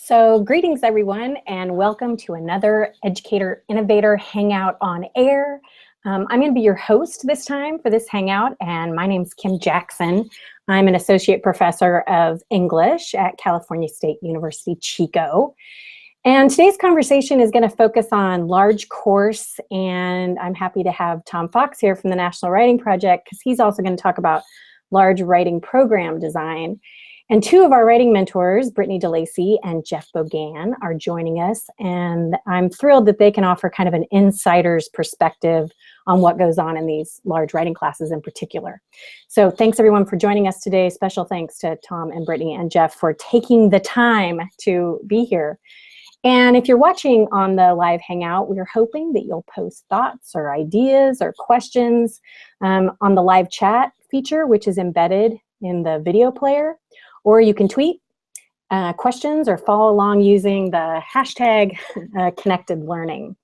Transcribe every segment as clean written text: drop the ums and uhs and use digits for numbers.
So greetings everyone, and welcome to another Educator Innovator Hangout on Air. I'm going to be your host this time for this Hangout, and my name's Kim Jaxon. I'm an Associate Professor of English at California State University, Chico. And today's conversation is going to focus on large course, and I'm happy to have Tom Fox here from the National Writing Project because he's also going to talk about large writing program design. And two of our writing mentors, Brittany, DeLacy, and Geoff Bogan, are joining us, and I'm thrilled that they can offer kind of an insider's perspective on what goes on in these large writing classes in particular. So thanks everyone for joining us today. Special thanks to Tom and Brittany and Geoff for taking the time to be here. And if you're watching on the live Hangout, we're hoping that you'll post thoughts or ideas or questions on the live chat feature, which is embedded in the video player. Or you can tweet questions or follow along using the hashtag connected learning.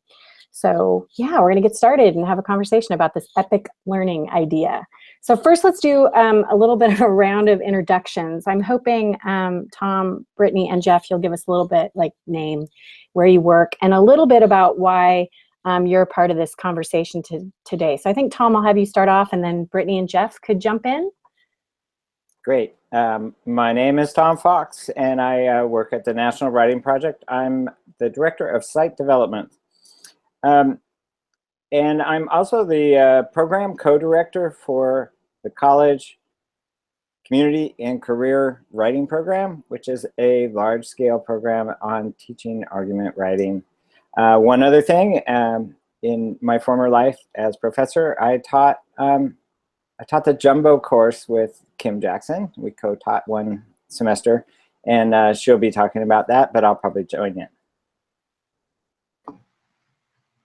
So yeah, we're gonna get started and have a conversation about this epic learning idea. So first let's do a little bit of a round of introductions. I'm hoping Tom, Brittany, and Geoff, you'll give us a little bit like name, where you work, and a little bit about why you're a part of this conversation today. So I think Tom, I'll have you start off, and then Brittany and Geoff could jump in. Great. My name is Tom Fox, and I work at the National Writing Project. I'm the Director of Site Development. And I'm also the Program Co-Director for the College Community and Career Writing Program, which is a large-scale program on teaching argument writing. One other thing, in my former life as professor, I taught the jumbo course with Kim Jaxon. We co-taught one semester, and she'll be talking about that, but I'll probably join in.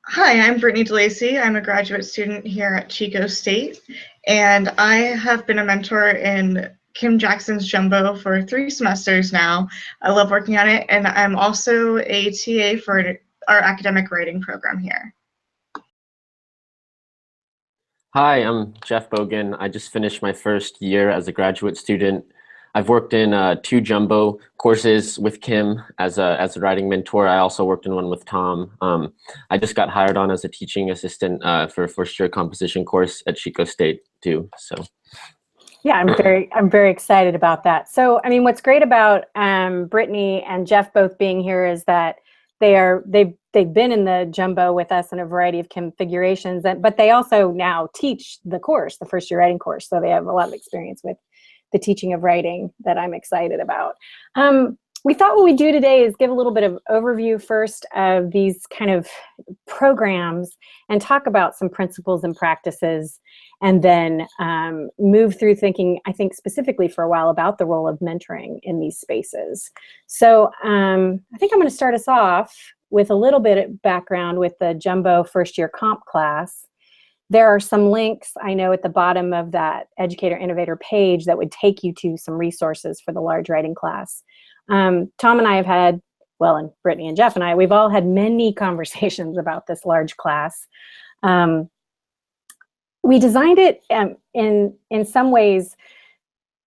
Hi, I'm Brittany DeLacy. I'm a graduate student here at Chico State, and I have been a mentor in Kim Jaxon's jumbo for 3 semesters now. I love working on it, and I'm also a TA for our academic writing program here. Hi, I'm Geoff Bogan. I just finished my first year as a graduate student. I've worked in 2 jumbo courses with Kim as a writing mentor. I also worked in one with Tom. I just got hired on as a teaching assistant for a first-year composition course at Chico State too. So, yeah, I'm very excited about that. So, I mean, what's great about Brittany and Geoff both being here is that they've been in the jumbo with us in a variety of configurations, but they also now teach the course, the first year writing course. So they have a lot of experience with the teaching of writing that I'm excited about. We thought what we'd do today is give a little bit of overview first of these kind of programs and talk about some principles and practices, and then move through thinking, I think specifically for a while, about the role of mentoring in these spaces. So I think I'm going to start us off with a little bit of background with the jumbo first year comp class. There are some links, I know, at the bottom of that Educator Innovator page that would take you to some resources for the large writing class. Tom and I have had, well, and Brittany and Geoff and I, we've all had many conversations about this large class. We designed it in some ways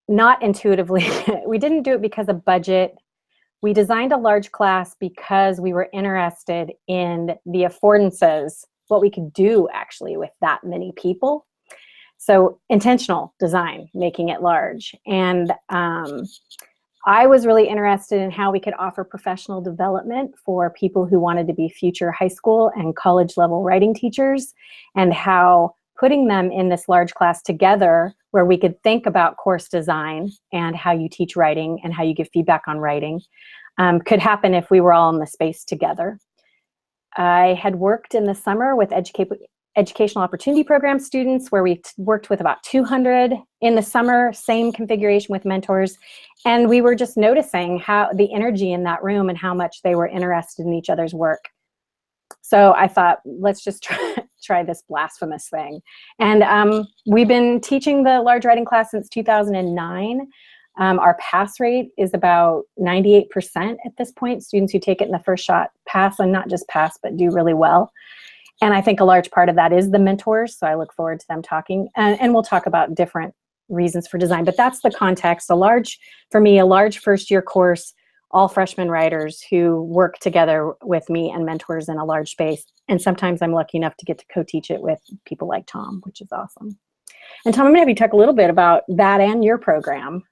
not intuitively. We didn't do it because of budget. We designed a large class because we were interested in the affordances, what we could do actually with that many people. So intentional design, making it large. And I was really interested in how we could offer professional development for people who wanted to be future high school and college level writing teachers, and how putting them in this large class together where we could think about course design and how you teach writing and how you give feedback on writing could happen if we were all in the space together. I had worked in the summer with Educational Opportunity Program students where we worked with about 200 in the summer, same configuration with mentors. And we were just noticing how the energy in that room and how much they were interested in each other's work. So I thought, let's just try this blasphemous thing. And we've been teaching the large writing class since 2009. Our pass rate is about 98% at this point. Students who take it in the first shot pass, and not just pass, but do really well. And I think a large part of that is the mentors. So I look forward to them talking. And we'll talk about different reasons for design. But that's the context. For me, a large first year course all freshman writers who work together with me and mentors in a large space. And sometimes I'm lucky enough to get to co-teach it with people like Tom, which is awesome. And Tom, I'm gonna have you talk a little bit about that and your program.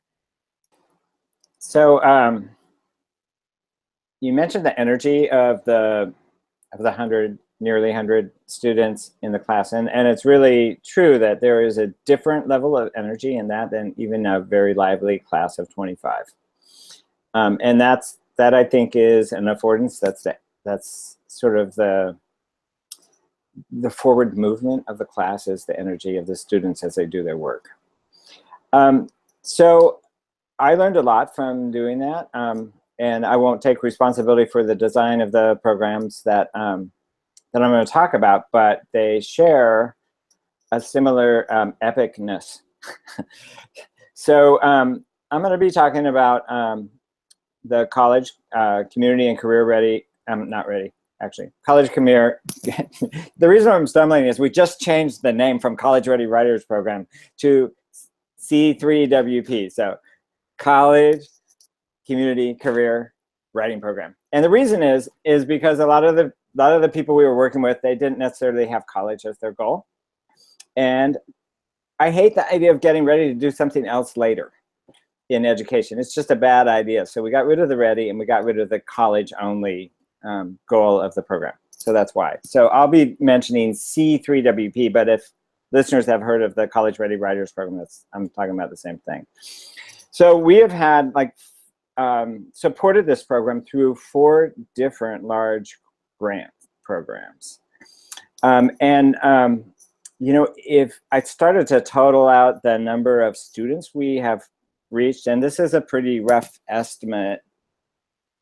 So you mentioned the energy of the nearly 100 students in the class, and it's really true that there is a different level of energy in that than even a very lively class of 25. And that I think is an affordance. That's sort of the forward movement of the class, is the energy of the students as they do their work. So I learned a lot from doing that, and I won't take responsibility for the design of the programs that that I'm going to talk about, but they share a similar epicness. So I'm going to be talking about the college community and career ready, not ready, actually, college career. The reason I'm stumbling is we just changed the name from College Ready Writers Program to C3WP. So College Community Career Writing Program. And the reason is because a lot of the people we were working with, they didn't necessarily have college as their goal. And I hate the idea of getting ready to do something else later in education. It's just a bad idea. So we got rid of the ready and we got rid of the college only goal of the program. So that's why. So I'll be mentioning C3WP, but if listeners have heard of the College Ready Writers Program, I'm talking about the same thing. So we have had supported this program through 4 different large grant programs. You know, if I started to total out the number of students we have reached, and this is a pretty rough estimate,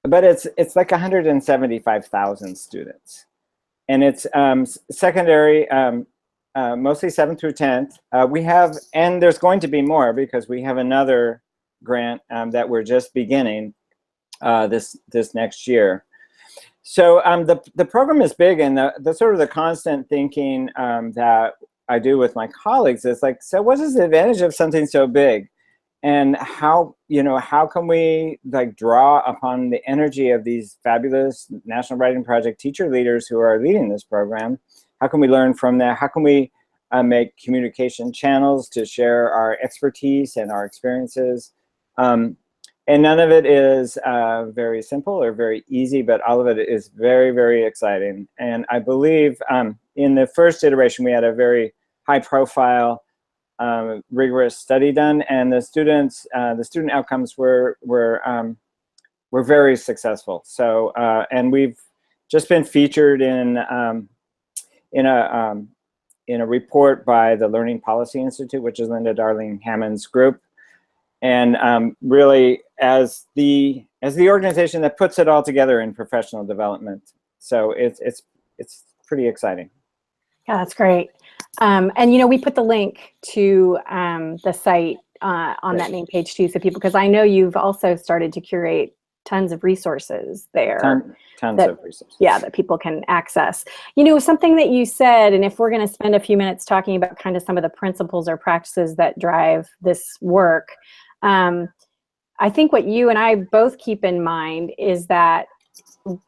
but it's like 175,000 students. And it's secondary, mostly 7th through 10th. We have, and there's going to be more because we have another grant that we're just beginning this next year. So the program is big, and the sort of the constant thinking that I do with my colleagues is like, so what is the advantage of something so big, and how can we like draw upon the energy of these fabulous National Writing Project teacher leaders who are leading this program? How can we learn from that? How can we make communication channels to share our expertise and our experiences? And none of it is very simple or very easy, but all of it is very, very exciting. And I believe in the first iteration, we had a very high profile, rigorous study done, and the student outcomes were very successful. So, and we've just been featured in a report by the Learning Policy Institute, which is Linda Darling Hammond's group. And really, as the organization that puts it all together in professional development, so it's pretty exciting. Yeah, that's great. And you know, we put the link to the site on that main page too, so people, because I know you've also started to curate tons of resources there. Tons of resources. Yeah, that people can access. You know, something that you said, and if we're going to spend a few minutes talking about kind of some of the principles or practices that drive this work, I think what you and I both keep in mind is that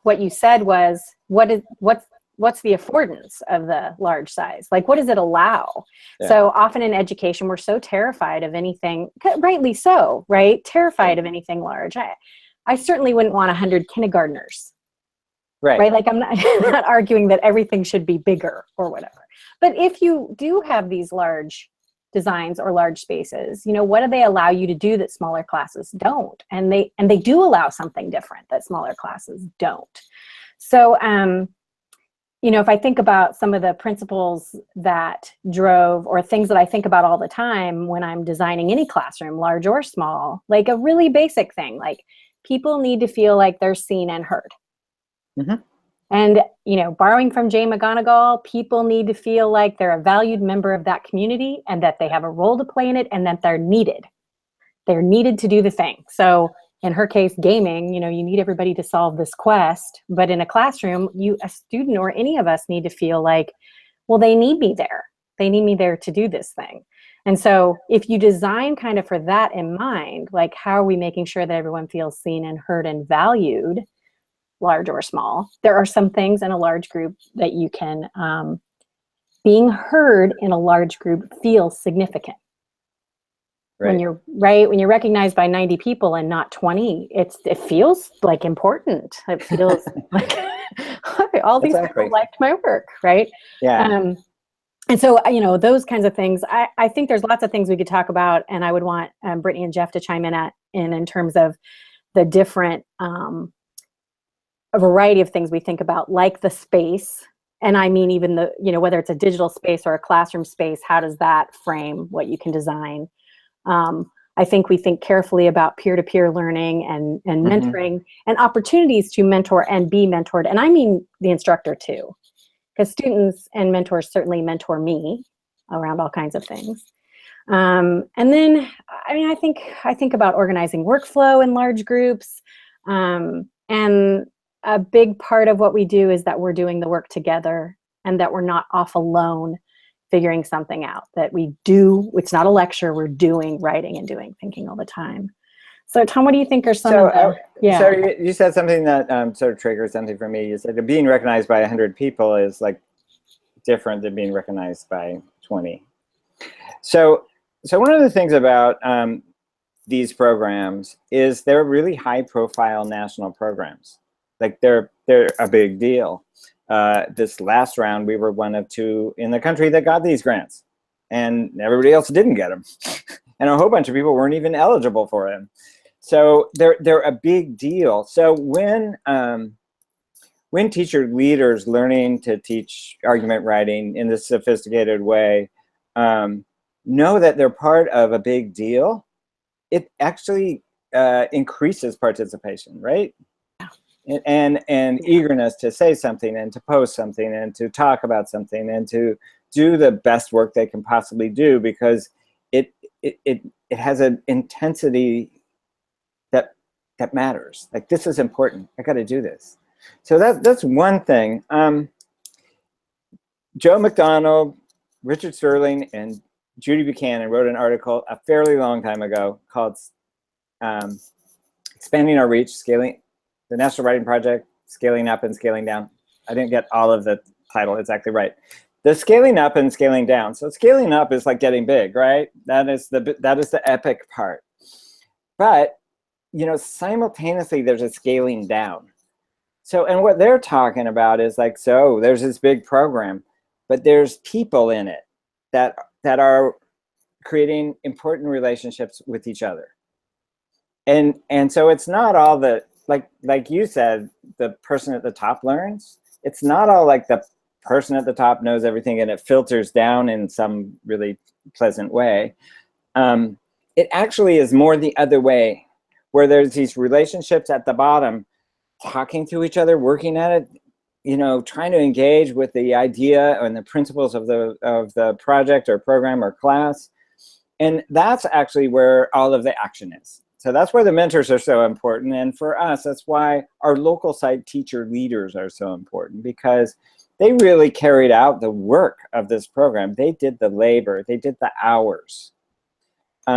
what you said was, what's the affordance of the large size? Like, what does it allow? Yeah. So often in education, we're so terrified of anything, rightly so, right? Terrified of anything large. I certainly wouldn't want 100 kindergartners, right? Like, I'm not arguing that everything should be bigger or whatever. But if you do have these large designs or large spaces, you know, what do they allow you to do that smaller classes don't? And they do allow something different that smaller classes don't. So, you know, if I think about some of the principles that drove, or things that I think about all the time when I'm designing any classroom, large or small, like a really basic thing, like people need to feel like they're seen and heard. Mm-hmm. And, you know, borrowing from Jay McGonigal, people need to feel like they're a valued member of that community and that they have a role to play in it and that they're needed. They're needed to do the thing. So in her case, gaming, you know, you need everybody to solve this quest. But in a classroom, a student or any of us need to feel like, well, they need me there. They need me there to do this thing. And so if you design kind of for that in mind, like how are we making sure that everyone feels seen and heard and valued, large or small, there are some things in a large group that you can, being heard in a large group feels significant. Right. When you're right, when you're recognized by 90 people and not 20, it feels like important. It feels like all these people liked my work, right? Yeah. And so, you know, those kinds of things, I think there's lots of things we could talk about, and I would want Brittany and Jeff to chime in terms of the different, a variety of things we think about, like the space. And I mean, even the, you know, whether it's a digital space or a classroom space, how does that frame what you can design? I think we think carefully about peer-to-peer learning and mentoring and opportunities to mentor and be mentored. And I mean the instructor too, because students and mentors certainly mentor me around all kinds of things. And then, I mean, I think about organizing workflow in large groups. And a big part of what we do is that we're doing the work together and that we're not off alone figuring something out, that we do, it's not a lecture, we're doing writing and doing thinking all the time. So Tom, what do you think are some of the, yeah. So you said something that sort of triggered something for me. You said that being recognized by 100 people is like different than being recognized by 20. So one of the things about these programs is they're really high profile national programs. Like they're a big deal. This last round, we were one of 2 in the country that got these grants, and everybody else didn't get them. And a whole bunch of people weren't even eligible for them. So they're a big deal. So when teacher leaders learning to teach argument writing in this sophisticated way know that they're part of a big deal, it actually increases participation, right? And eagerness to say something and to post something and to talk about something and to do the best work they can possibly do, because it has an intensity that matters. Like, this is important. I got to do this. So that's one thing. Joe McDonald, Richard Sterling, and Judy Buchanan wrote an article a fairly long time ago called Expanding Our Reach, Scaling the National Writing Project, Scaling Up and Scaling Down. I didn't get all of the title exactly right. The scaling up and scaling down. So scaling up is like getting big, right? That is the epic part. But, you know, simultaneously there's a scaling down. So, and what they're talking about is like, so there's this big program, but there's people in it that are creating important relationships with each other. And so it's not all the, like you said, the person at the top learns. It's not all like the person at the top knows everything and it filters down in some really pleasant way. It actually is more the other way, where there's these relationships at the bottom, talking to each other, working at it, you know, trying to engage with the idea and the principles of the project or program or class. And that's actually where all of the action is. So that's why the mentors are so important. And for us, that's why our local site teacher leaders are so important, because they really carried out the work of this program. They did the labor, they did the hours. Yeah.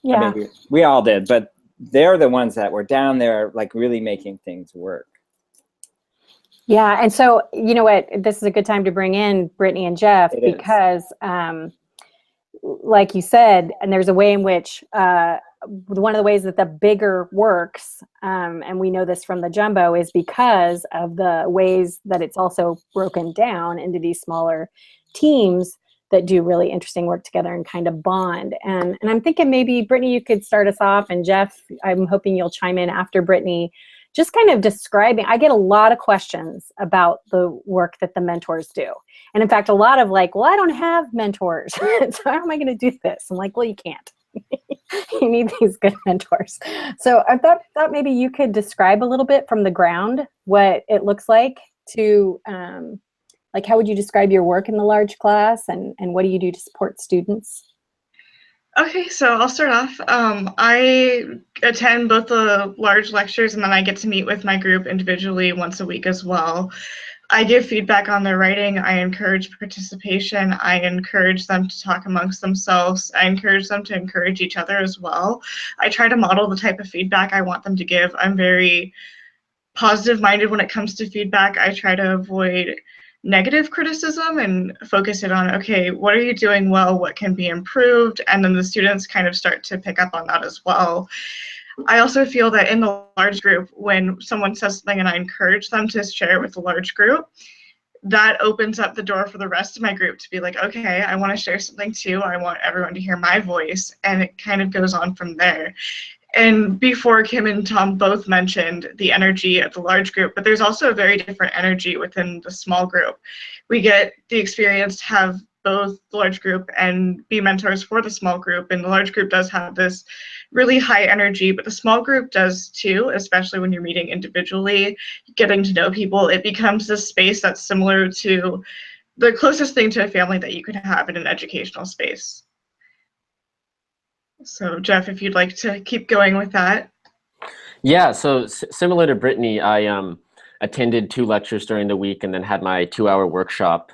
I mean, we all did, but they're the ones that were down there, like, really making things work. Yeah, and so, you know what, this is a good time to bring in Brittany and Jeff, because like you said, and there's a way in which one of the ways that the bigger works, and we know this from the jumbo, is because of the ways that it's also broken down into these smaller teams that do really interesting work together and kind of bond. And I'm thinking maybe, Brittany, you could start us off, and Jeff, I'm hoping you'll chime in after Brittany, just kind of describing. I get a lot of questions about the work that the mentors do. And in fact, a lot of like, well, I don't have mentors, so how am I going to do this? I'm like, well, you can't. You need these good mentors. So I thought maybe you could describe a little bit from the ground what it looks like to, like, how would you describe your work in the large class, and what do you do to support students? Okay, so I'll start off. I attend both the large lectures, and then I get to meet with my group individually once a week as well. I give feedback on their writing. I encourage participation. I encourage them to talk amongst themselves. I encourage them to encourage each other as well. I try to model the type of feedback I want them to give. I'm very positive-minded when it comes to feedback. I try to avoid negative criticism and focus it on, okay, what are you doing well? What can be improved? And then the students kind of start to pick up on that as well. I also feel that in the large group, when someone says something and I encourage them to share with the large group, that opens up the door for the rest of my group to be like, okay, I want to share something too. I want everyone to hear my voice. And it kind of goes on from there. And before, Kim and Tom both mentioned the energy of the large group, but there's also a very different energy within the small group. We get the experience to have both the large group and be mentors for the small group. And the large group does have this really high energy, but the small group does too, especially when you're meeting individually, getting to know people. It becomes this space that's similar to the closest thing to a family that you could have in an educational space. So Jeff, if you'd like to keep going with that. Yeah, so similar to Brittany, I attended 2 lectures during the week and then had my 2-hour workshop.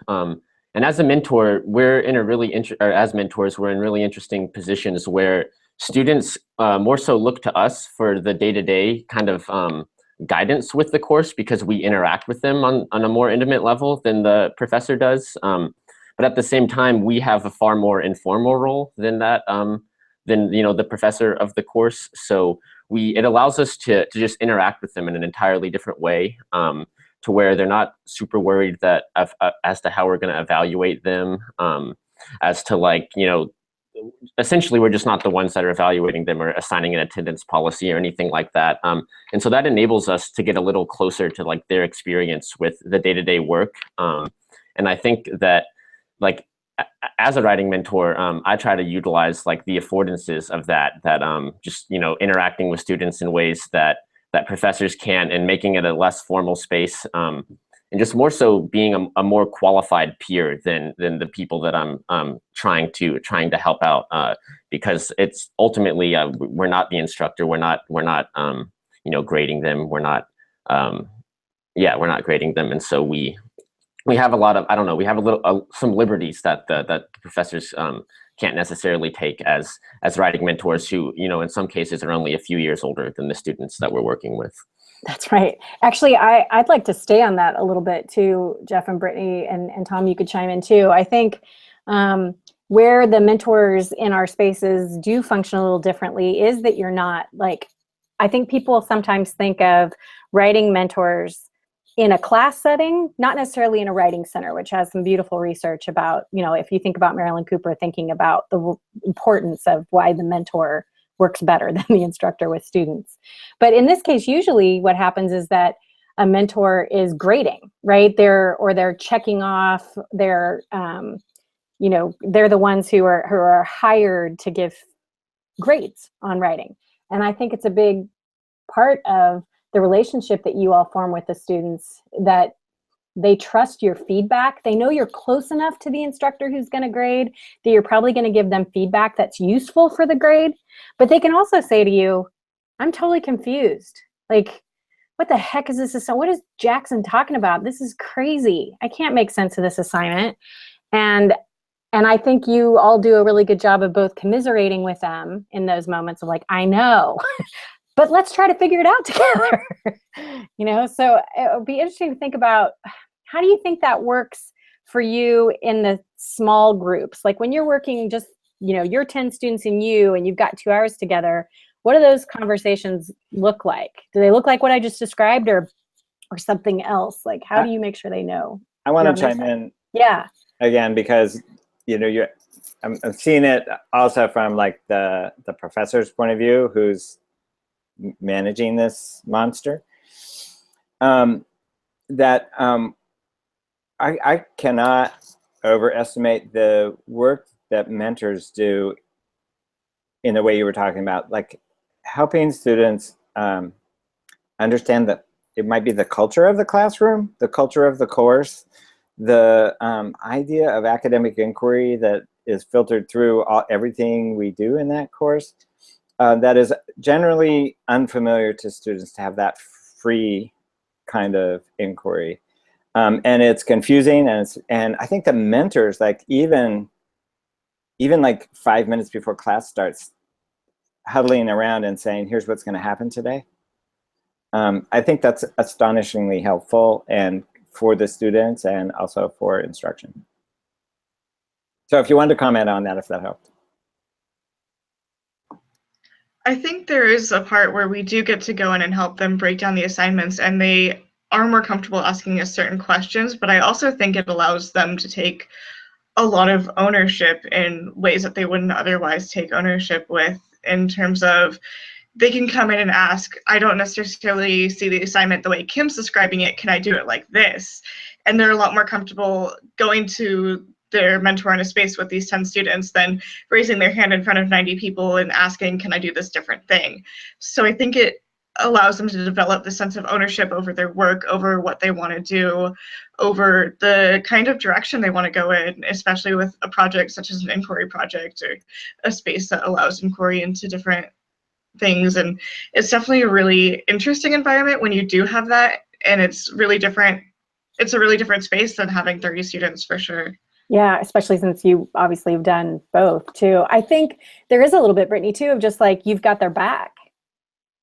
And as a mentor, we're in a really as mentors, we're in really interesting positions where students more so look to us for the day-to-day kind of guidance with the course because we interact with them on a more intimate level than the professor does. But at the same time, we have a far more informal role than that, than the professor of the course. So it allows us to just interact with them in an entirely different way, to where they're not super worried that as to how we're going to evaluate them, as to essentially we're just not the ones that are evaluating them or assigning an attendance policy or anything like that. And so that enables us to get a little closer to their experience with the day-to-day work. And I think that as a writing mentor, I try to utilize the affordances of that just interacting with students in ways that professors can, and making it a less formal space, and just more so being a more qualified peer than the people that I'm trying to help out, because it's ultimately we're not the instructor, we're not grading them, we're not grading them, and so we have a lot of, we have some liberties that the professors can't necessarily take as writing mentors who, in some cases are only a few years older than the students that we're working with. That's right. Actually, I'd like to stay on that a little bit too, Jeff and Brittany, and Tom, you could chime in too. I think where the mentors in our spaces do function a little differently is that you're not I think people sometimes think of writing mentors in a class setting, not necessarily in a writing center, which has some beautiful research about, if you think about Marilyn Cooper thinking about the importance of why the mentor works better than the instructor with students. But in this case, usually what happens is that a mentor is grading, right? They're checking off, they're the ones who are hired to give grades on writing. And I think it's a big part of the relationship that you all form with the students, that they trust your feedback. They know you're close enough to the instructor who's going to grade that you're probably going to give them feedback that's useful for the grade. But they can also say to you, I'm totally confused. What the heck is this? What is Jackson talking about? This is crazy. I can't make sense of this assignment. And I think you all do a really good job of both commiserating with them in those moments of I know, but let's try to figure it out together. So it would be interesting to think about, how do you think that works for you in the small groups? When you're working just, you're 10 students and you've got 2 hours together, what do those conversations look like? Do they look like what I just described or something else? How do you make sure they know? I want to chime in. Yeah. Again, because, I'm seeing it also from the professor's point of view, who's managing this monster, that I cannot overestimate the work that mentors do in the way you were talking about, helping students understand that it might be the culture of the classroom, the culture of the course, the idea of academic inquiry that is filtered through everything we do in that course. That is generally unfamiliar to students, to have that free kind of inquiry. And it's confusing, and I think the mentors, like even like 5 minutes before class starts, huddling around and saying, here's what's going to happen today. I think that's astonishingly helpful, and for the students and also for instruction. So if you wanted to comment on that, if that helped. I think there is a part where we do get to go in and help them break down the assignments, and they are more comfortable asking us certain questions, but I also think it allows them to take a lot of ownership in ways that they wouldn't otherwise take ownership with, in terms of they can come in and ask, I don't necessarily see the assignment the way Kim's describing it, can I do it like this? And they're a lot more comfortable going to their mentor in a space with these 10 students than raising their hand in front of 90 people and asking, can I do this different thing? So I think it allows them to develop the sense of ownership over their work, over what they want to do, over the kind of direction they want to go in, especially with a project such as an inquiry project, or a space that allows inquiry into different things. And it's definitely a really interesting environment when you do have that, and it's really different. It's a really different space than having 30 students, for sure. Yeah, especially since you obviously have done both too. I think there is a little bit, Brittany, too, of just like you've got their back.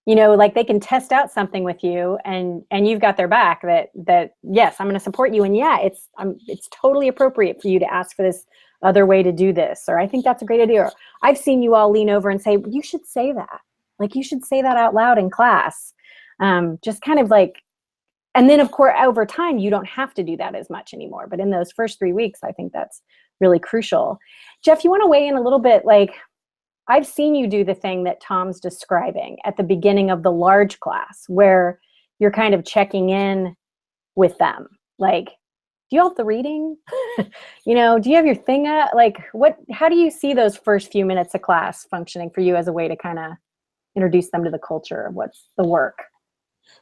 You know, like they can test out something with you, and you've got their back. That yes, I'm going to support you, and yeah, it's totally appropriate for you to ask for this other way to do this, or I think that's a great idea. Or I've seen you all lean over and say, you should say that. Like you should say that out loud in class. Just kind of like. And then, of course, over time, you don't have to do that as much anymore. But in those first 3 weeks, I think that's really crucial. Jeff, you want to weigh in a little bit? Like, I've seen you do the thing that Tom's describing at the beginning of the large class, where you're kind of checking in with them. Like, do you have the reading? You know, do you have your thing up? Like, how do you see those first few minutes of class functioning for you as a way to kind of introduce them to the culture of what's the work?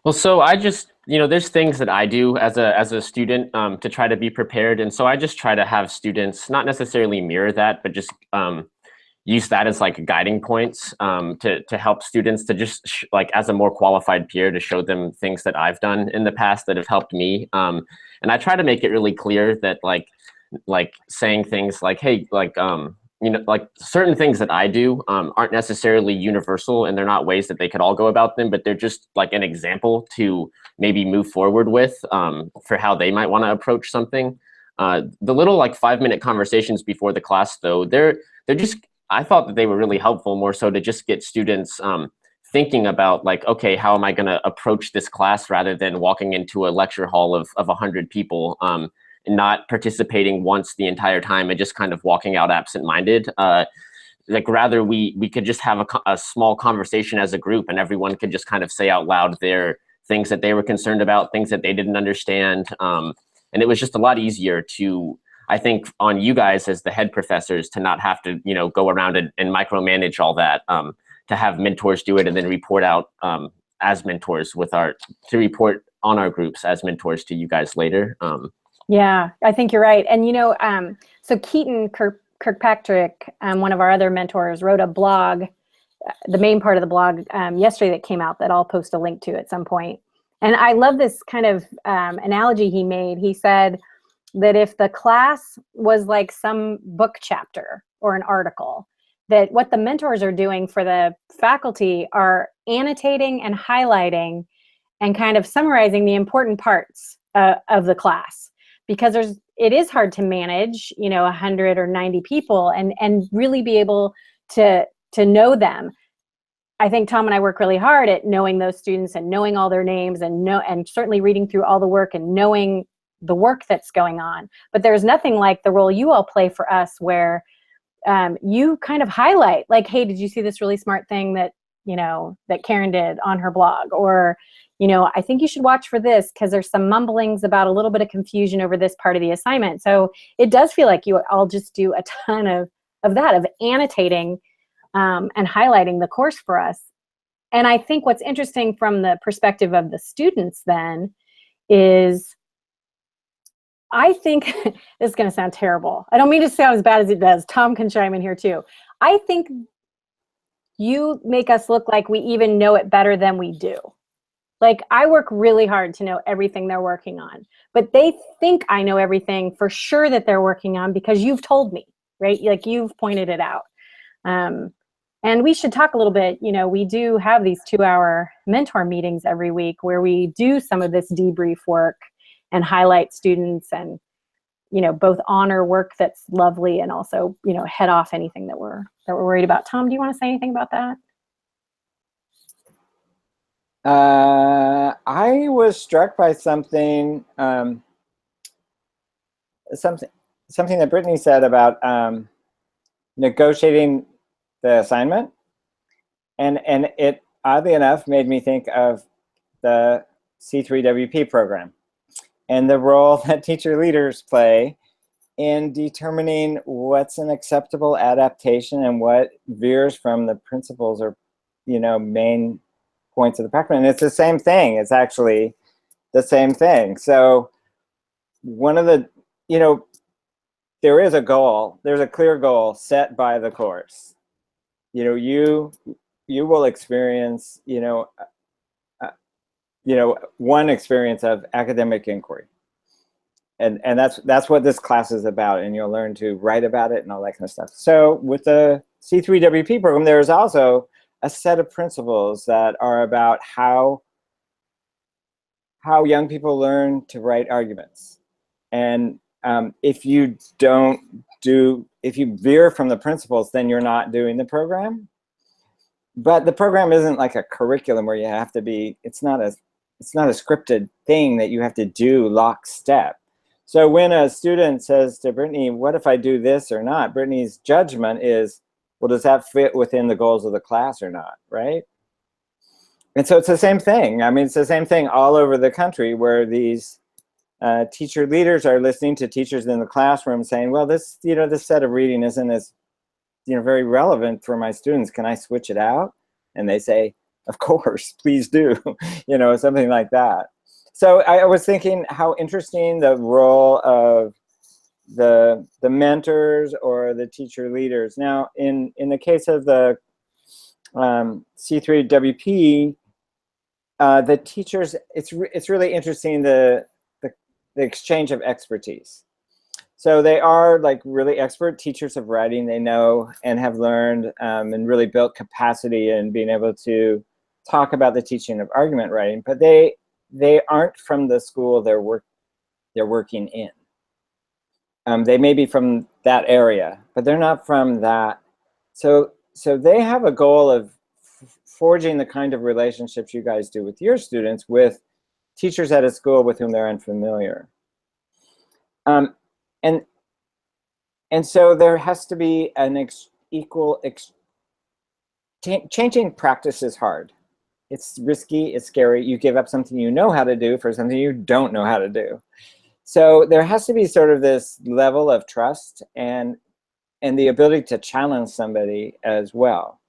Well, so I just, there's things that I do as a student to try to be prepared. And so I just try to have students not necessarily mirror that, but just use that as like guiding points to help students to just like as a more qualified peer to show them things that I've done in the past that have helped me. And I try to make it really clear that like saying things like, hey, like certain things that I do aren't necessarily universal, and they're not ways that they could all go about them, but they're just like an example to maybe move forward with for how they might want to approach something. The little like 5-minute conversations before the class, though, they're just, I thought that they were really helpful, more so to just get students thinking about like, okay, how am I going to approach this class, rather than walking into a lecture hall of 100 people. Not participating once the entire time and just kind of walking out absent-minded. Like rather we could just have a small conversation as a group, and everyone could just kind of say out loud their things that they were concerned about, things that they didn't understand. And it was just a lot easier to, I think, on you guys as the head professors to not have to, go around and micromanage all that, to have mentors do it and then report out as mentors to report on our groups as mentors to you guys later. Yeah, I think you're right. And, so Keaton Kirkpatrick, one of our other mentors, wrote a blog, the main part of the blog yesterday that came out that I'll post a link to at some point. And I love this kind of analogy he made. He said that if the class was like some book chapter or an article, that what the mentors are doing for the faculty are annotating and highlighting and kind of summarizing the important parts of the class. Because it is hard to manage, 100 or 90 people and really be able to know them. I think Tom and I work really hard at knowing those students and knowing all their names and certainly reading through all the work and knowing the work that's going on. But there's nothing like the role you all play for us, where you kind of highlight, like, hey, did you see this really smart thing that Karen did on her blog? Or I think you should watch for this because there's some mumblings about a little bit of confusion over this part of the assignment. So it does feel like you all just do a ton of that, of annotating and highlighting the course for us. And I think what's interesting from the perspective of the students then is, I think, this is going to sound terrible. I don't mean to sound as bad as it does. Tom can chime in here too. I think you make us look like we even know it better than we do. Like, I work really hard to know everything they're working on, but they think I know everything for sure that they're working on because you've told me, right? Like, you've pointed it out. And we should talk a little bit, you know, we do have these 2-hour mentor meetings every week where we do some of this debrief work and highlight students and, you know, both honor work that's lovely and also, you know, head off anything that we're worried about. Tom, do you want to say anything about that? I was struck by something that Brittany said about negotiating the assignment, and it oddly enough made me think of the C3WP program and the role that teacher leaders play in determining what's an acceptable adaptation and what veers from the principles or, you know, main points of the practice. And it's the same thing. It's actually the same thing. So one of the, you know, there is a goal, there's a clear goal set by the course. You know, you will experience, you know, one experience of academic inquiry. And that's what this class is about, and you'll learn to write about it and all that kind of stuff. So with the C3WP program, there is also a set of principles that are about how young people learn to write arguments. And if you veer from the principles, then you're not doing the program. But the program isn't like a curriculum where you have to be, it's not a scripted thing that you have to do lockstep. So when a student says to Brittany, what if I do this or not? Brittany's judgment is, well, does that fit within the goals of the class or not, right? And so it's the same thing. I mean, it's the same thing all over the country where these teacher leaders are listening to teachers in the classroom saying, well, this, you know, this set of reading isn't as, you know, very relevant for my students. Can I switch it out? And they say, of course, please do, you know, something like that. So I was thinking how interesting the role of the mentors or the teacher leaders. Now, in the case of the C3WP, the teachers, it's really interesting the exchange of expertise. So they are like really expert teachers of writing. They know and have learned and really built capacity in being able to talk about the teaching of argument writing, but they aren't from the school they're working in. They may be from that area, but they're not from that. So they have a goal of forging the kind of relationships you guys do with your students with teachers at a school with whom they're unfamiliar. And so there has to be an changing practice is hard. It's risky, it's scary. You give up something you know how to do for something you don't know how to do. So there has to be sort of this level of trust and the ability to challenge somebody as well.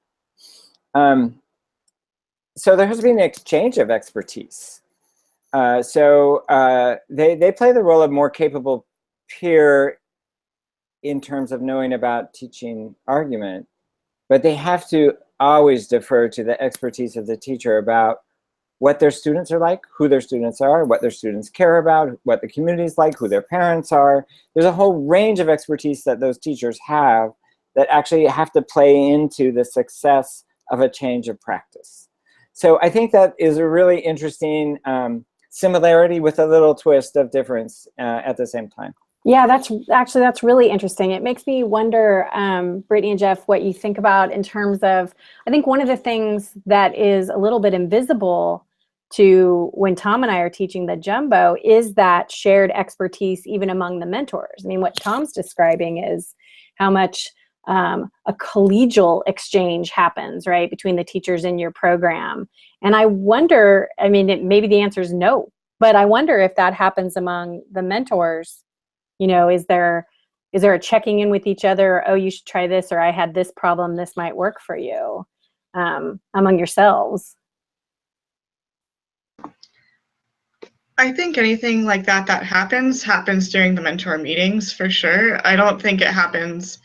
So there has to be an exchange of expertise. So they play the role of more capable peer in terms of knowing about teaching argument, but they have to always defer to the expertise of the teacher about what their students are like, who their students are, what their students care about, what the community is like, who their parents are. There's a whole range of expertise that those teachers have that actually have to play into the success of a change of practice. So I think that is a really interesting similarity with a little twist of difference at the same time. Yeah, that's really interesting. It makes me wonder, Brittany and Jeff, what you think about in terms of, I think one of the things that is a little bit invisible to when Tom and I are teaching the jumbo is that shared expertise even among the mentors. I mean, what Tom's describing is how much a collegial exchange happens, right, between the teachers in your program. And I wonder, I mean, maybe the answer is no, but I wonder if that happens among the mentors. You know, is there a checking in with each other? Oh, you should try this, or I had this problem, this might work for you, among yourselves? I think anything like that happens during the mentor meetings for sure. I don't think it happens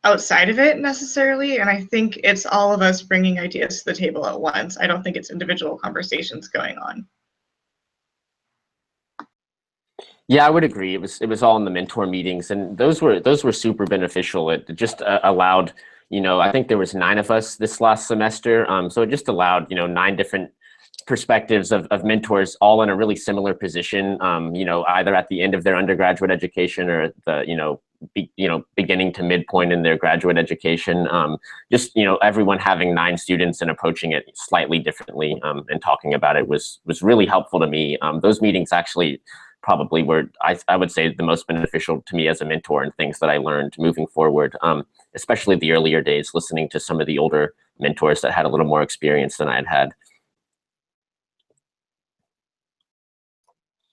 outside of it necessarily, and I think it's all of us bringing ideas to the table at once. I don't think it's individual conversations going on. Yeah, I would agree. It was all in the mentor meetings, and those were super beneficial. It just allowed, I think there was 9 of us this last semester, so it just allowed 9 different perspectives of mentors, all in a really similar position, either at the end of their undergraduate education or at the beginning to midpoint in their graduate education. Just everyone having 9 students and approaching it slightly differently, and talking about it was really helpful to me. Those meetings actually probably were, I would say, the most beneficial to me as a mentor, and things that I learned moving forward, especially the earlier days, listening to some of the older mentors that had a little more experience than I had had.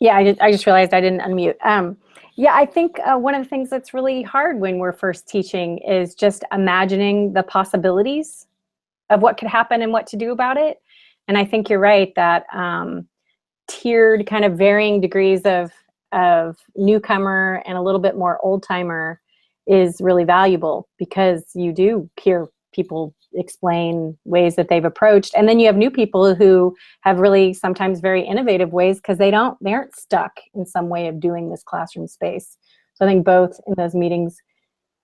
Yeah, I just realized I didn't unmute. Yeah, I think one of the things that's really hard when we're first teaching is just imagining the possibilities of what could happen and what to do about it. And I think you're right that tiered, kind of varying degrees of newcomer and a little bit more old timer is really valuable, because you do hear people explain ways that they've approached, and then you have new people who have really sometimes very innovative ways, because they aren't stuck in some way of doing this classroom space. So I think both in those meetings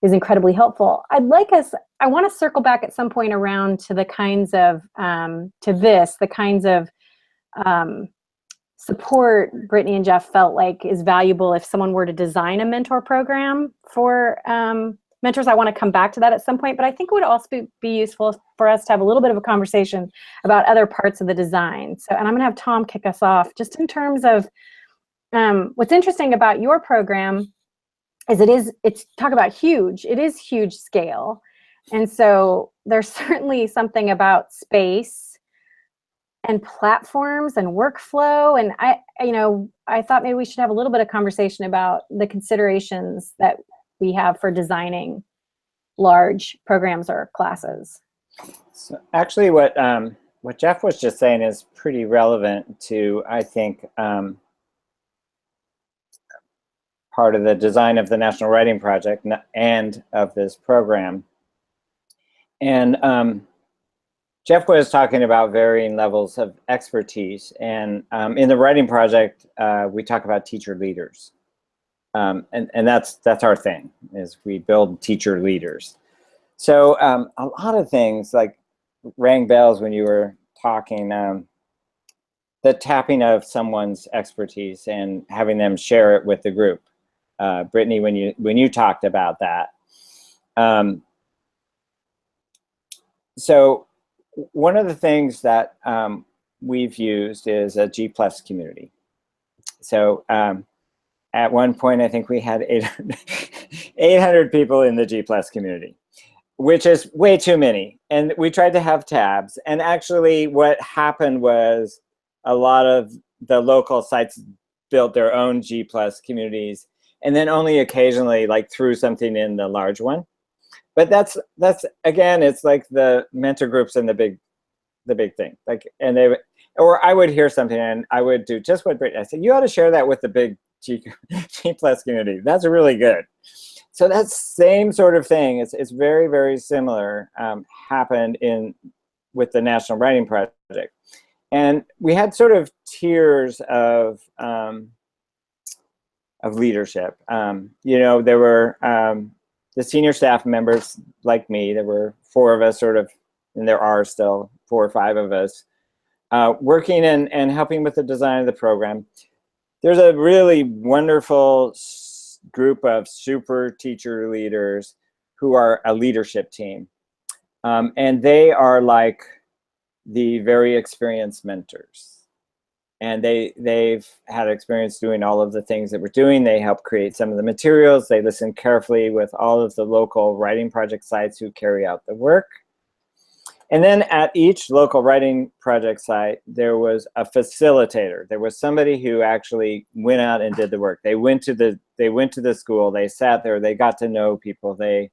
is incredibly helpful. I want to circle back at some point around to the kinds of support Brittany and Jeff felt like is valuable if someone were to design a mentor program for mentors. I want to come back to that at some point, but I think it would also be useful for us to have a little bit of a conversation about other parts of the design. So, and I'm going to have Tom kick us off just in terms of what's interesting about your program is it's talk about huge. It is huge scale. And so there's certainly something about space and platforms and workflow. And I thought maybe we should have a little bit of conversation about the considerations that we have for designing large programs or classes. So actually what Geoff was just saying is pretty relevant to, I think, part of the design of the National Writing Project and of this program. And Geoff was talking about varying levels of expertise, and in the writing project, we talk about teacher leaders, and that's our thing, is we build teacher leaders. So a lot of things like rang bells when you were talking, the tapping of someone's expertise and having them share it with the group. Brittany, when you talked about that. So one of the things that we've used is a G+ community. So at one point, I think we had 800 people in the G+ community, which is way too many. And we tried to have tabs. And actually what happened was a lot of the local sites built their own G+ communities, and then only occasionally like threw something in the large one. But that's again, it's like the mentor groups and the big thing. Like, and or I would hear something and I would do just what Brittany, I said, you ought to share that with the big G+ community. That's really good. So that same sort of thing, it's very, very similar, happened with the National Writing Project. And we had sort of tiers of leadership. There were the senior staff members like me. There were 4 of us sort of, and there are still 4 or 5 of us, working and helping with the design of the program. There's a really wonderful group of super teacher leaders who are a leadership team. And they are like the very experienced mentors. And they've had experience doing all of the things that we're doing. They help create some of the materials. They listen carefully with all of the local writing project sites who carry out the work. And then at each local writing project site, there was a facilitator. There was somebody who actually went out and did the work. They went to the school. They sat there. They got to know people. They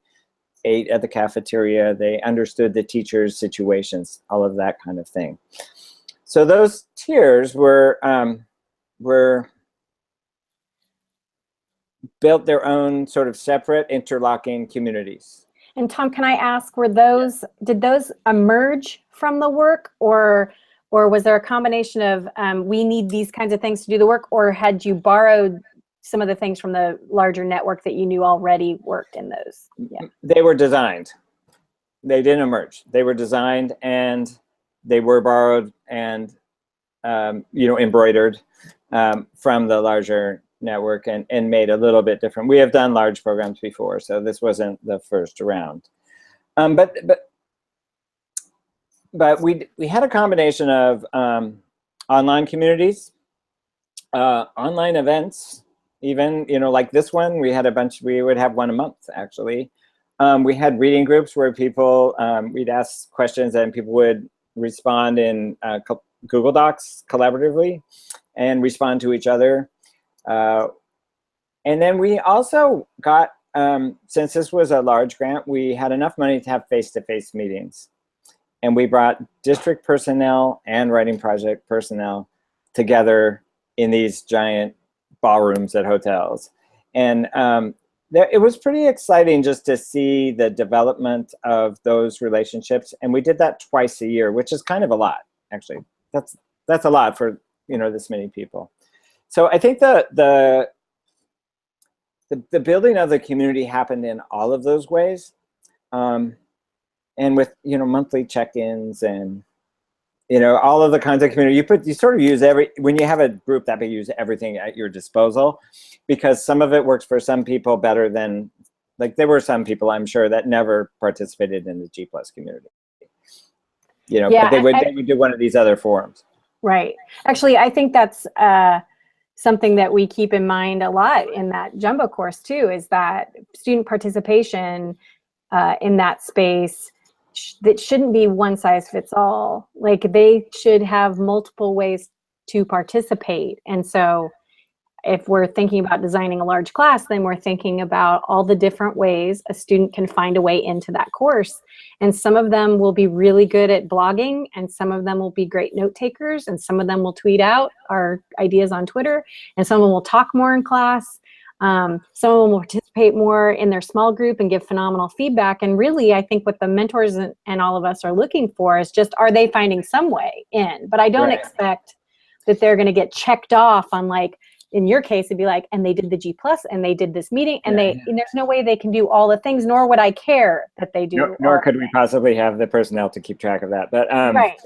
ate at the cafeteria. They understood the teachers' situations, all of that kind of thing. So those tiers were built their own sort of separate interlocking communities. And Tom, can I ask, did those emerge from the work, or was there a combination of we need these kinds of things to do the work, or had you borrowed some of the things from the larger network that you knew already worked in those? Yeah. They were designed. They didn't emerge. They were designed, and they were borrowed and embroidered from the larger network and made a little bit different. We have done large programs before, so this wasn't the first round. But we had a combination of online communities, online events, even, like this one, we had a bunch. We would have one a month, actually. We had reading groups where people, we'd ask questions and people would respond in Google Docs collaboratively and respond to each other. And then we also got, since this was a large grant, we had enough money to have face-to-face meetings. And we brought district personnel and writing project personnel together in these giant ballrooms at hotels. And it was pretty exciting just to see the development of those relationships. And we did that twice a year, which is kind of a lot, actually. That's a lot for, this many people. So I think the building of the community happened in all of those ways. And with, monthly check-ins and, all of the kinds of community, you sort of use when you have a group that big, you use everything at your disposal, because some of it works for some people better than, like, there were some people, I'm sure, that never participated in the G+ community. Yeah, but they would do one of these other forums. Right. Actually, I think that's something that we keep in mind a lot in that jumbo course too, is that student participation in that space, that shouldn't be one size fits all. Like, they should have multiple ways to participate. And so if we're thinking about designing a large class, then we're thinking about all the different ways a student can find a way into that course. And some of them will be really good at blogging, and some of them will be great note takers, and some of them will tweet out our ideas on Twitter, and some of them will talk more in class. Some of them will participate more in their small group and give phenomenal feedback. And really, I think what the mentors and all of us are looking for is just, are they finding some way in? But I don't expect that they're going to get checked off on, like, in your case, it'd be like, and they did the G+, and they did this meeting, and and there's no way they can do all the things, nor would I care that they do. Nor could we possibly have the personnel to keep track of that. But right.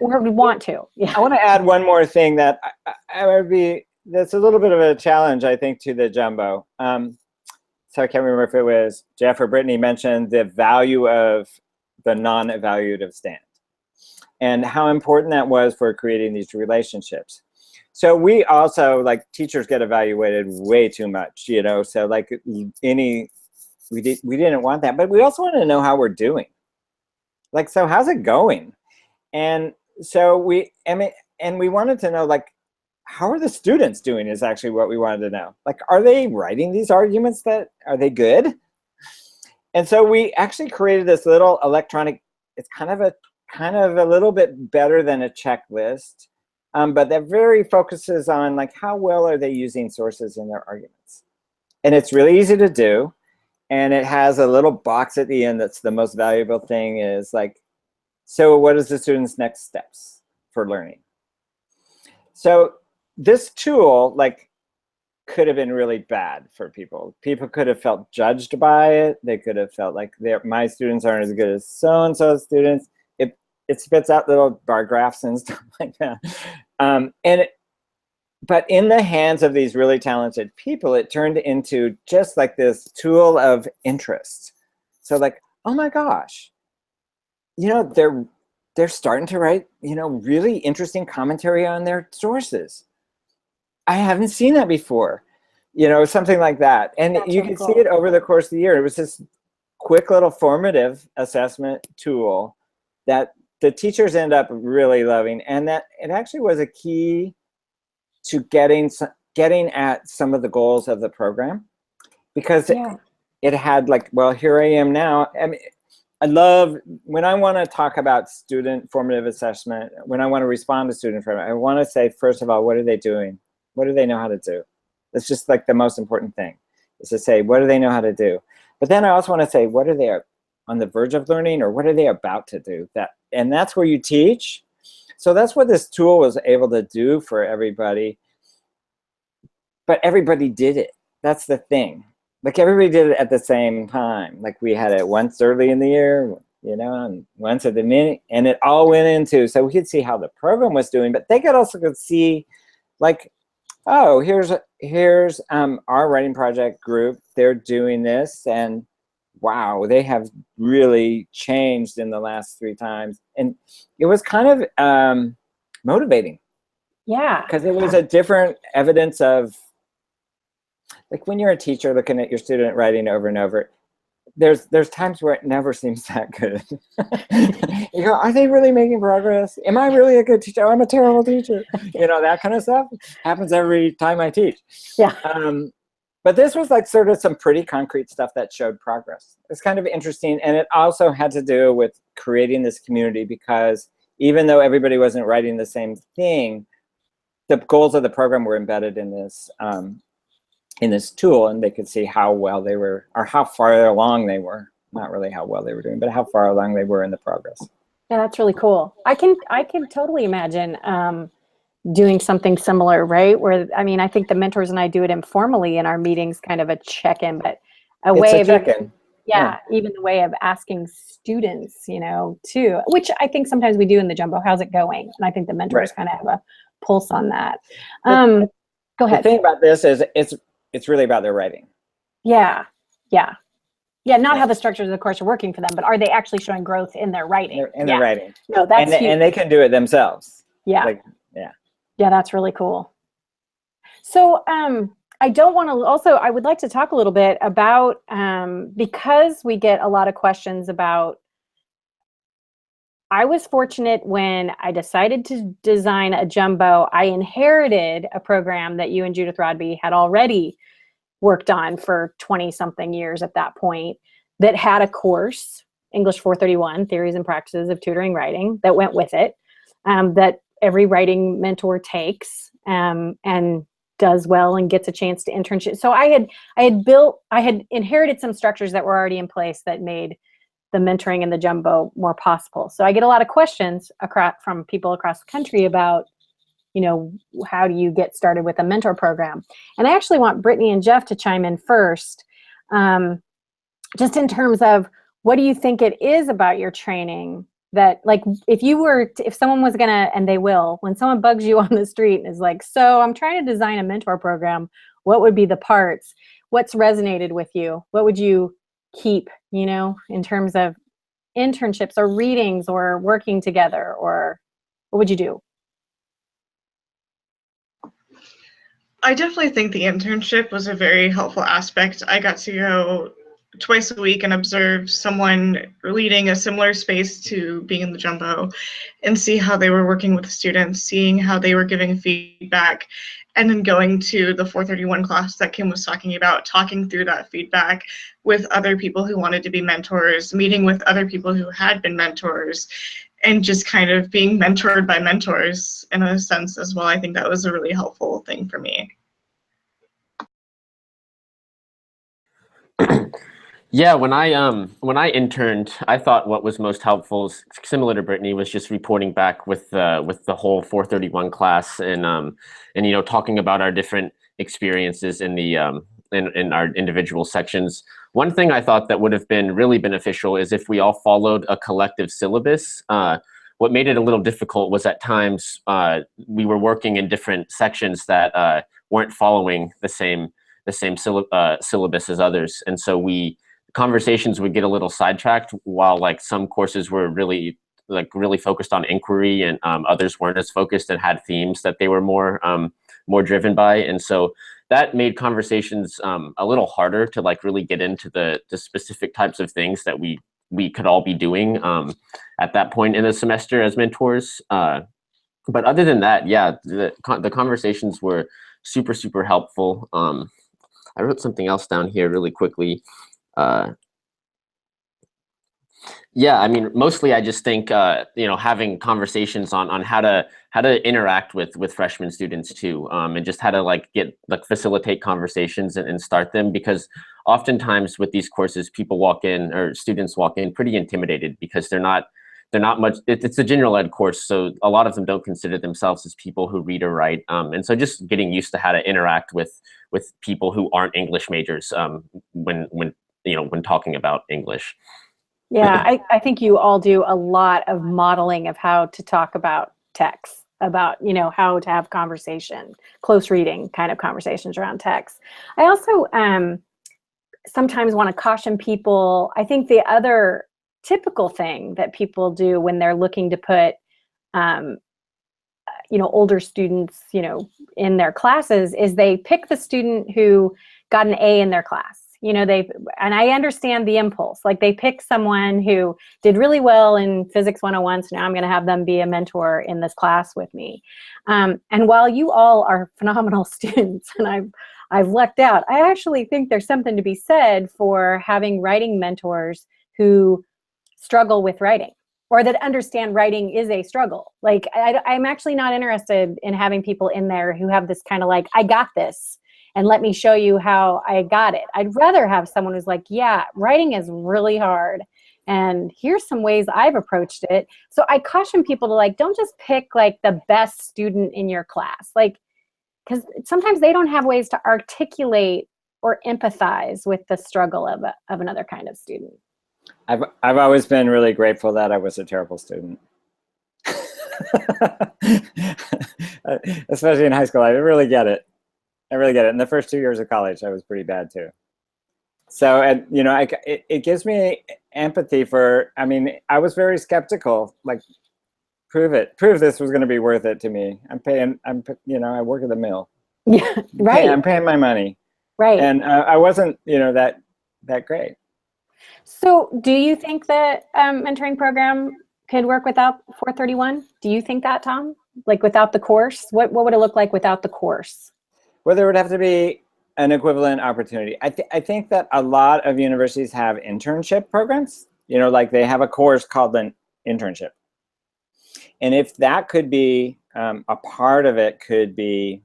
Or we want to. Yeah. I want to add one more thing that that's a little bit of a challenge, I think, to the jumbo. So I can't remember if it was Geoff or Brittany mentioned the value of the non-evaluative stand and how important that was for creating these relationships. So we also, like, teachers get evaluated way too much, so like we didn't want that, but we also want to know how we're doing. Like, so how's it going? And so we wanted to know, like, how are the students doing is actually what we wanted to know. Like, are they writing these arguments are they good? And so we actually created this little electronic, it's kind of a little bit better than a checklist. But that very focuses on, like, how well are they using sources in their arguments? And it's really easy to do. And it has a little box at the end that's the most valuable thing, is like, so what is the student's next steps for learning? So this tool, like, could have been really bad for people. People could have felt judged by it. They could have felt like my students aren't as good as so-and-so students. It spits out little bar graphs and stuff like that. But in the hands of these really talented people, it turned into just like this tool of interest. So, like, oh my gosh, they're starting to write, really interesting commentary on their sources. I haven't seen that before, something like that. And you can see it over the course of the year. It was this quick little formative assessment tool that the teachers end up really loving, and that it actually was a key to getting at some of the goals of the program, because it had, like, well, here I am now. I mean, I love when I want to talk about student formative assessment, when I want to respond to student formative, I want to say, first of all, what are they doing? What do they know how to do? That's just, like, the most important thing, is to say, what do they know how to do? But then I also want to say, what are they on the verge of learning, or what are they about to do? And that's where you teach. So that's what this tool was able to do for everybody. But everybody did it. That's the thing. Like everybody did it at the same time. Like we had it once early in the year, you know, and once at the minute, and it all went into, so we could see how the program was doing, but they could also see like, oh, here's our writing project group. They're doing this, and wow, they have really changed in the last 3 times. And it was kind of motivating. Yeah. Because it was a different evidence of, like when you're a teacher looking at your student writing over and over, there's times where it never seems that good. You go, are they really making progress? Am I really a good teacher? Oh, I'm a terrible teacher. You know, that kind of stuff happens every time I teach. Yeah. But this was like sort of some pretty concrete stuff that showed progress. It's kind of interesting. And it also had to do with creating this community, because even though everybody wasn't writing the same thing, the goals of the program were embedded in this tool, and they could see how well they were, or how far along they were. Not really how well they were doing, but how far along they were in the progress. Yeah, that's really cool. I can totally imagine doing something similar, right? Where, I mean, I think the mentors and I do it informally in our meetings, kind of a check-in, but check-in. Yeah, even the way of asking students, you know, too, which I think sometimes we do in the jumbo. How's it going? And I think the mentors kind of have a pulse on that. Go ahead. The thing about this is it's really about their writing. Yeah. Not how the structures of the course are working for them, but are they actually showing growth in their writing? In their writing. No, that's huge. And they can do it themselves. Yeah. Yeah, that's really cool. So I would like to talk a little bit about, because we get a lot of questions about, I was fortunate when I decided to design a jumbo, I inherited a program that you and Judith Rodby had already worked on for 20 something years at that point, that had a course, English 431, Theories and Practices of Tutoring Writing, that went with it, that every writing mentor takes and does well and gets a chance to internship. So I had inherited some structures that were already in place that made the mentoring and the jumbo more possible. So I get a lot of questions from people across the country about, you know, how do you get started with a mentor program? And I actually want Brittany and Jeff to chime in first, just in terms of, what do you think it is about your training that, like, if someone was gonna, and they will, when someone bugs you on the street and is like, so I'm trying to design a mentor program, what would be the parts? What's resonated with you? What would you keep, you know, in terms of internships or readings or working together, or what would you do? I definitely think the internship was a very helpful aspect. I got to go twice a week and observe someone leading a similar space to being in the jumbo and see how they were working with students, seeing how they were giving feedback, and then going to the 431 class that Kim was talking about, talking through that feedback with other people who wanted to be mentors, meeting with other people who had been mentors, and just kind of being mentored by mentors in a sense as well. I think that was a really helpful thing for me. Yeah, when I interned, I thought what was most helpful, similar to Brittany, was just reporting back with the whole 431 class, and you know, talking about our different experiences in the in our individual sections. One thing I thought that would have been really beneficial is if we all followed a collective syllabus. What made it a little difficult was at times we were working in different sections that weren't following the same syllabus as others, and so conversations would get a little sidetracked, while like some courses were really focused on inquiry, and others weren't as focused and had themes that they were more driven by. And so that made conversations a little harder to like really get into the specific types of things that we could all be doing at that point in the semester as mentors. But other than that, yeah, the conversations were super, super helpful. I wrote something else down here really quickly. Yeah, I mean, mostly I just think having conversations on how to interact with freshman students too, and just how to facilitate conversations and start them, because oftentimes with these courses, people walk in, or students walk in pretty intimidated because they're not much. It's a general ed course, so a lot of them don't consider themselves as people who read or write, and so just getting used to how to interact with people who aren't English majors, when talking about English. Yeah, I think you all do a lot of modeling of how to talk about text, about, how to have conversation, close reading kind of conversations around text. I also sometimes want to caution people. I think the other typical thing that people do when they're looking to put, older students, in their classes is they pick the student who got an A in their class. And I understand the impulse. Like, they pick someone who did really well in Physics 101, so now I'm going to have them be a mentor in this class with me. And while you all are phenomenal students, and I've lucked out, I actually think there's something to be said for having writing mentors who struggle with writing, or that understand writing is a struggle. Like, I'm actually not interested in having people in there who have this kind of like, I got this, and let me show you how I got it. I'd rather have someone who's like, yeah, writing is really hard, and here's some ways I've approached it. So I caution people to don't just pick the best student in your class, because sometimes they don't have ways to articulate or empathize with the struggle of another kind of student. I've always been really grateful that I was a terrible student. Especially in high school, I really get it. In the first 2 years of college, I was pretty bad too. So, and it gives me empathy for, I was very skeptical, prove this was going to be worth it to me. I work at the mill. Yeah, right. I'm paying my money. Right. And I wasn't, that great. So do you think that mentoring program could work without 431? Do you think that, Tom? Without the course? What would it look like without the course? Well, there would have to be an equivalent opportunity. I think that a lot of universities have internship programs. They have a course called an internship. And if that could be, a part of it could be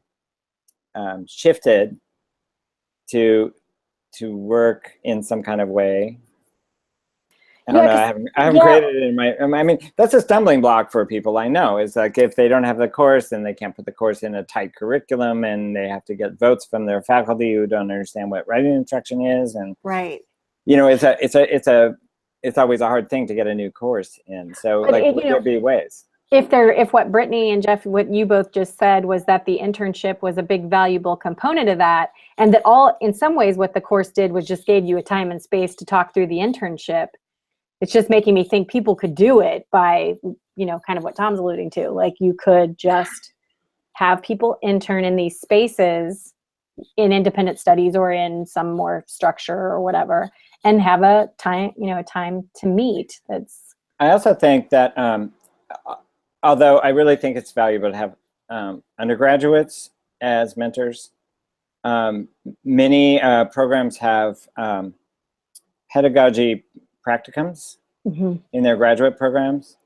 shifted to work in some kind of way. I don't know. I haven't created it in my. That's a stumbling block for people. I know, is if they don't have the course, then they can't put the course in a tight curriculum, and they have to get votes from their faculty who don't understand what writing instruction is, and right. It's always a hard thing to get a new course in. So would there be ways? If what Brittany and Jeff, what you both just said was that the internship was a big valuable component of that, and that in some ways what the course did was just gave you a time and space to talk through the internship. It's just making me think people could do it by, kind of what Tom's alluding to. You could just have people intern in these spaces in independent studies or in some more structure or whatever, and have a time to meet. I also think that, although I really think it's valuable to have undergraduates as mentors, many programs have pedagogy practicums in their graduate programs,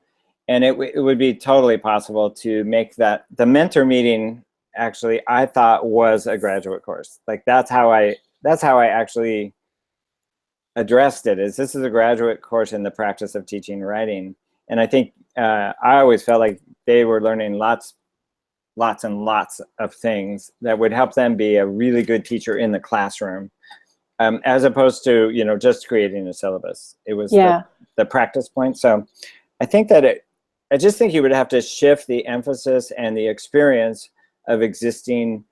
and it would be totally possible to make that the mentor meeting. Actually, I thought was a graduate course. That's how I actually addressed it. This is a graduate course in the practice of teaching writing, and I think I always felt like they were learning lots and lots of things that would help them be a really good teacher in the classroom. As opposed to, just creating a syllabus. It was the practice point. So I think that I just think you would have to shift the emphasis and the experience of existing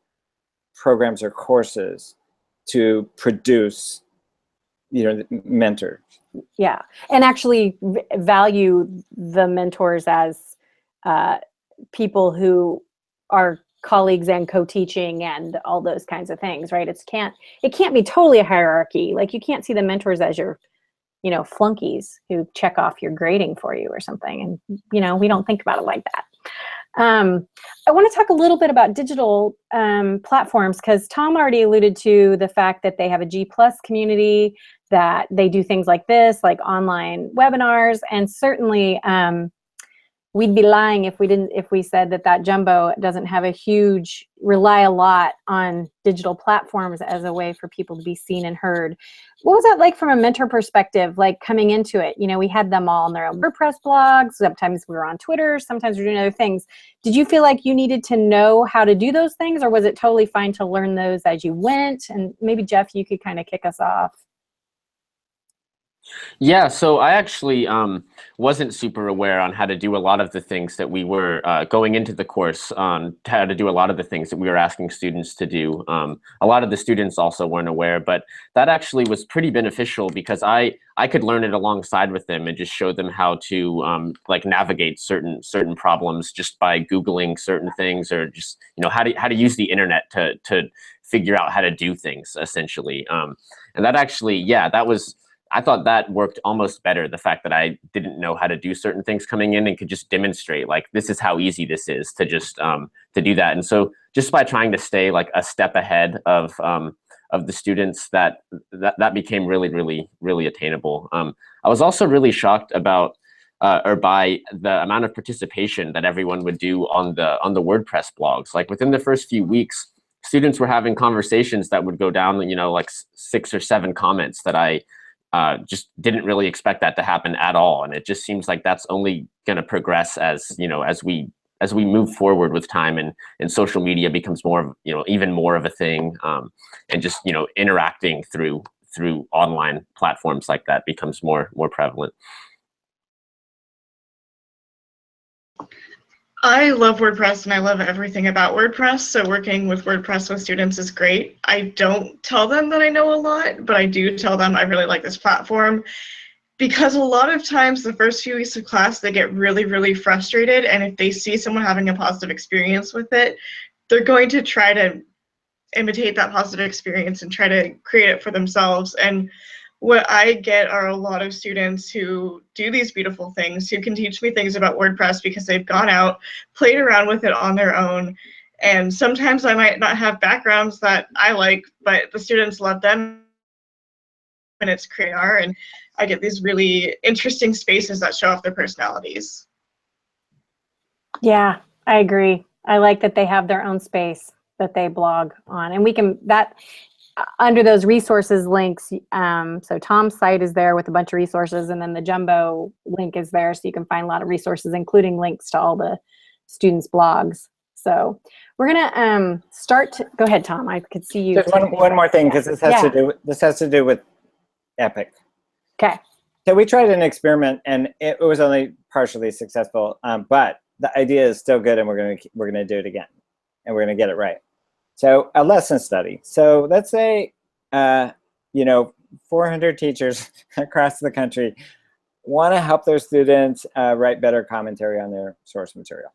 programs or courses to produce, mentors. Yeah, and actually value the mentors as people who are colleagues and co-teaching and all those kinds of things, right? It can't be totally a hierarchy. You can't see the mentors as your, flunkies who check off your grading for you or something. And, we don't think about it like that. I want to talk a little bit about digital platforms, because Tom already alluded to the fact that they have a G+ community, that they do things like this, like online webinars, and certainly we'd be lying if we said that jumbo doesn't have rely a lot on digital platforms as a way for people to be seen and heard. What was that like from a mentor perspective, like coming into it? You know, we had them all on their own WordPress blogs. Sometimes we were on Twitter. Sometimes we were doing other things. Did you feel like you needed to know how to do those things, or was it totally fine to learn those as you went? And maybe Jeff, you could kind of kick us off. Yeah, so I actually wasn't super aware on how to do a lot of the things that we were going into the course on, how to do a lot of the things that we were asking students to do. A lot of the students also weren't aware, but that actually was pretty beneficial because I could learn it alongside with them and just show them how to like navigate certain problems just by Googling certain things, or just, you know, how to use the internet to figure out how to do things essentially. And that actually, yeah, I thought that worked almost better. The fact that I didn't know how to do certain things coming in and could just demonstrate, like, this is how easy this is to just to do that. And so just by trying to stay like a step ahead of the students, that became really attainable. I was also really shocked about or by the amount of participation that everyone would do on the WordPress blogs. Like within the first few weeks, students were having conversations that would go down, you know, like 6 or 7 comments that I just didn't really expect that to happen at all. And it just seems like that's only going to progress as, you know, as we move forward with time, and social media becomes more, you know, even more of a thing, and just, you know, interacting through online platforms like that becomes more prevalent. I love WordPress and I love everything about WordPress, so working with WordPress with students is great. I don't tell them that I know a lot, but I do tell them I really like this platform, because a lot of times the first few weeks of class they get really frustrated, and if they see someone having a positive experience with it, they're going to try to imitate that positive experience and try to create it for themselves. And what I get are a lot of students who do these beautiful things, who can teach me things about WordPress because they've gone out, played around with it on their own. And sometimes I might not have backgrounds that I like, but the students love them, and it's creator, and I get these really interesting spaces that show off their personalities. Yeah, I agree. I like that they have their own space that they blog on, and we can under those resources links, so Tom's site is there with a bunch of resources, and then the Jumbo link is there, so you can find a lot of resources, including links to all the students' blogs. So we're gonna go ahead, Tom. I could see you. Just one more thing, because this has to do with Epic. Okay. So we tried an experiment, and it was only partially successful, but the idea is still good, and we're gonna do it again, and we're gonna get it right. So a lesson study. So let's say, you know, 400 teachers across the country want to help their students write better commentary on their source material.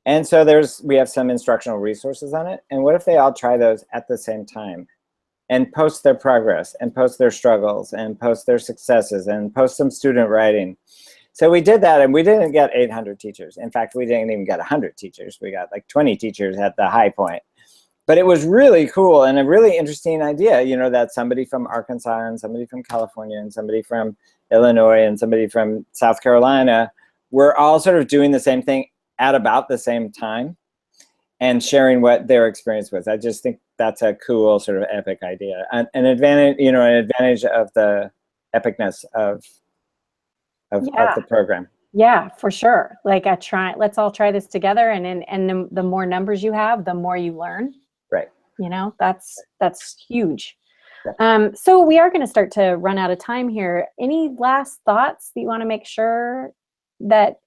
And so we have some instructional resources on it. And what if they all try those at the same time and post their progress and post their struggles and post their successes and post some student writing? So we did that, and we didn't get 800 teachers. In fact, we didn't even get 100 teachers. We got like 20 teachers at the high point. But it was really cool and a really interesting idea, you know, that somebody from Arkansas and somebody from California and somebody from Illinois and somebody from South Carolina were all sort of doing the same thing at about the same time and sharing what their experience was. I just think that's a cool sort of epic idea. An advantage, you know, an advantage of the epicness of the program. Yeah, for sure. Like let's all try this together, and the more numbers you have, the more you learn. Right. You know, that's huge. Yeah. So we are going to start to run out of time here. Any last thoughts that you want to make sure that,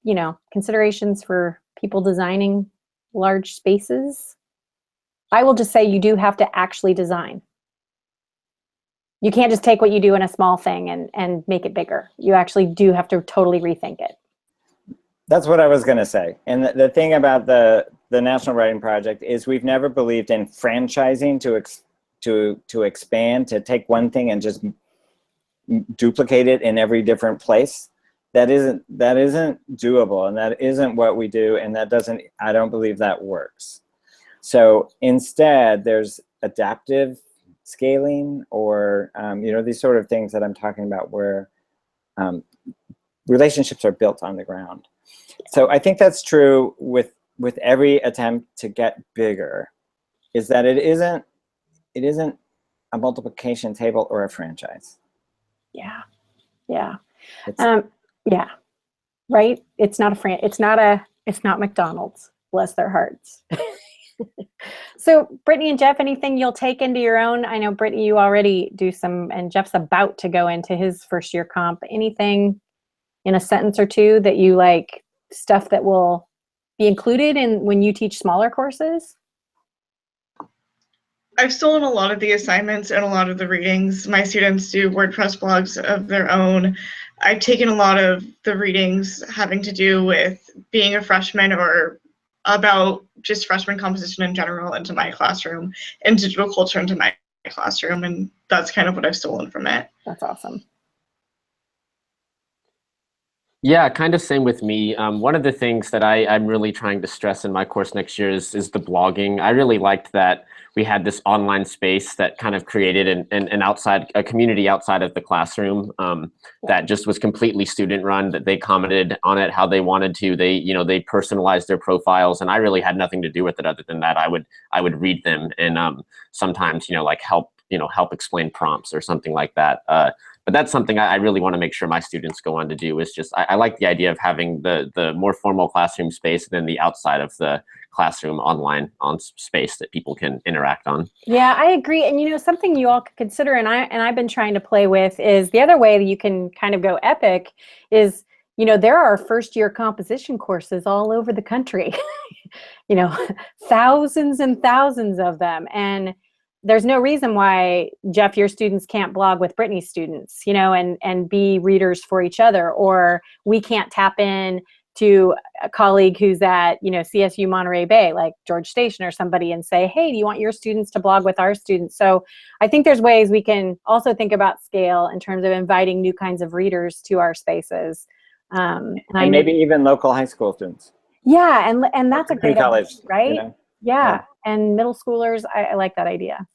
you know, considerations for people designing large spaces? I will just say you do have to actually design. You can't just take what you do in a small thing and make it bigger. You actually do have to totally rethink it. That's what I was going to say. And the thing about the National Writing Project is we've never believed in franchising to expand, to take one thing and just duplicate it in every different place. That isn't doable, and that isn't what we do, and I don't believe that works. So instead, there's adaptive scaling or, these sort of things that I'm talking about where relationships are built on the ground. So I think that's true with every attempt to get bigger, is that it isn't a multiplication table or a franchise. Yeah. Yeah. It's, yeah. Right. It's not it's not McDonald's, bless their hearts. So Brittany and Jeff, anything you'll take into your own? I know Brittany, you already do some, and Jeff's about to go into his first year comp. Anything in a sentence or two that you like, stuff that will be included in when you teach smaller courses? I've stolen a lot of the assignments and a lot of the readings. My students do WordPress blogs of their own. I've taken a lot of the readings having to do with being a freshman or about just freshman composition in general into my classroom and digital culture into my classroom, and that's kind of what I've stolen from it. That's awesome. Yeah, kind of same with me. One of the things that I'm really trying to stress in my course next year is the blogging. I really liked that we had this online space that kind of created a community outside of the classroom that just was completely student run, that they commented on it how they wanted to. They personalized their profiles, and I really had nothing to do with it other than that I would read them and sometimes help explain prompts or something like that. But that's something I really want to make sure my students go on to do, is just, I like the idea of having the more formal classroom space and then the outside of the classroom online space that people can interact on. Yeah, I agree. And something you all could consider, and I've been trying to play with, is the other way that you can kind of go epic is, there are first year composition courses all over the country, thousands and thousands of them. And there's no reason why, Jeff, your students can't blog with Brittany's students, and be readers for each other, or we can't tap in to a colleague who's at, CSU Monterey Bay, like George Station or somebody, and say, hey, do you want your students to blog with our students? So I think there's ways we can also think about scale in terms of inviting new kinds of readers to our spaces. And maybe even local high school students. Yeah, and that's a great college, idea, right? Yeah, and middle schoolers, I like that idea.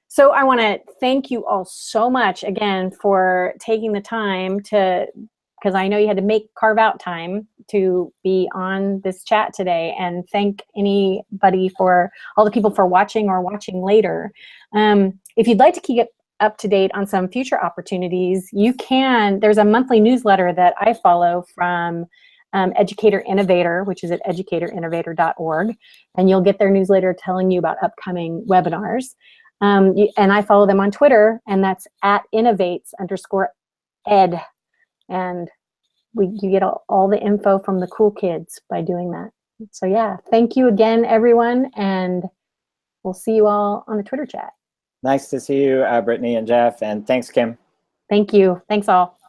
So I want to thank you all so much again for taking the time because I know you had to carve out time to be on this chat today, and thank all the people for watching or watching later. If you'd like to keep up to date on some future opportunities, you can. There's a monthly newsletter that I follow from Educator Innovator, which is at educatorinnovator.org, and you'll get their newsletter telling you about upcoming webinars. And I follow them on Twitter, and that's @innovates_ed. And you get all the info from the cool kids by doing that. So yeah, thank you again, everyone, and we'll see you all on the Twitter chat. Nice to see you, Brittany and Jeff, and thanks, Kim. Thank you. Thanks all.